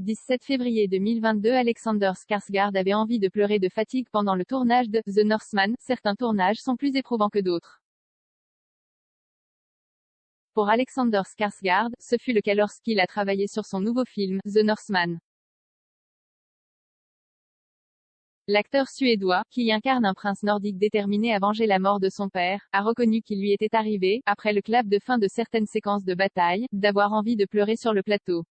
17 février 2022. Alexander Skarsgård avait envie de pleurer de fatigue pendant le tournage de The Northman. Certains tournages sont plus éprouvants que d'autres. Pour Alexander Skarsgård, ce fut le cas lorsqu'il a travaillé sur son nouveau film, The Northman. L'acteur suédois, qui incarne un prince nordique déterminé à venger la mort de son père, a reconnu qu'il lui était arrivé, après le clap de fin de certaines séquences de bataille, d'avoir envie de pleurer sur le plateau.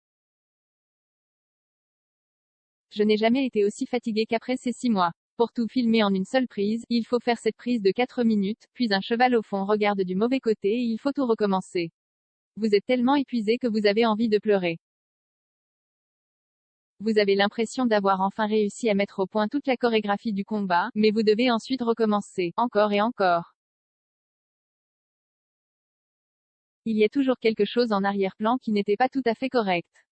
Je n'ai jamais été aussi fatigué qu'après ces 6 mois. Pour tout filmer en une seule prise, il faut faire cette prise de 4 minutes, puis un cheval au fond regarde du mauvais côté et il faut tout recommencer. Vous êtes tellement épuisé que vous avez envie de pleurer. Vous avez l'impression d'avoir enfin réussi à mettre au point toute la chorégraphie du combat, mais vous devez ensuite recommencer, encore et encore. Il y a toujours quelque chose en arrière-plan qui n'était pas tout à fait correct.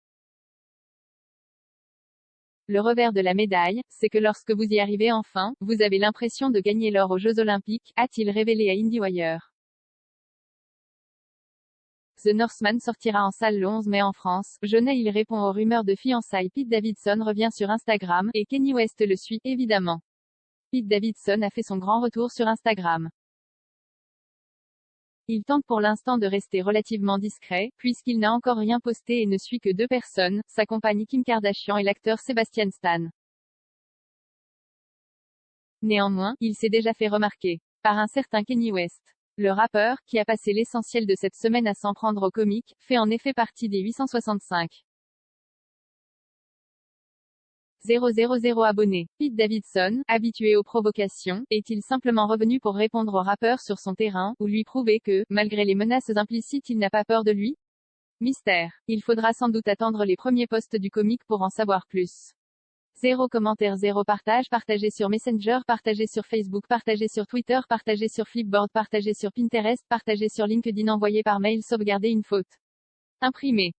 Le revers de la médaille, c'est que lorsque vous y arrivez enfin, vous avez l'impression de gagner l'or aux Jeux Olympiques, a-t-il révélé à IndieWire. The Northman sortira en salle le 11 mai en France. Jeunet il répond aux rumeurs de fiançailles. Pete Davidson revient sur Instagram, et Kanye West le suit, évidemment. Pete Davidson a fait son grand retour sur Instagram. Il tente pour l'instant de rester relativement discret, puisqu'il n'a encore rien posté et ne suit que 2 personnes, sa compagne Kim Kardashian et l'acteur Sebastian Stan. Néanmoins, il s'est déjà fait remarquer par un certain Kanye West. Le rappeur, qui a passé l'essentiel de cette semaine à s'en prendre aux comiques, fait en effet partie des 865 000 abonnés. Pete Davidson, habitué aux provocations, est-il simplement revenu pour répondre au rappeur sur son terrain, ou lui prouver que, malgré les menaces implicites, il n'a pas peur de lui? Mystère. Il faudra sans doute attendre les premiers posts du comique pour en savoir plus. 0 commentaires, 0 partage, partagé sur Messenger, partagé sur Facebook, partagé sur Twitter, partagé sur Flipboard, partagé sur Pinterest, partagé sur LinkedIn, envoyé par mail, sauvegarder une faute. Imprimé.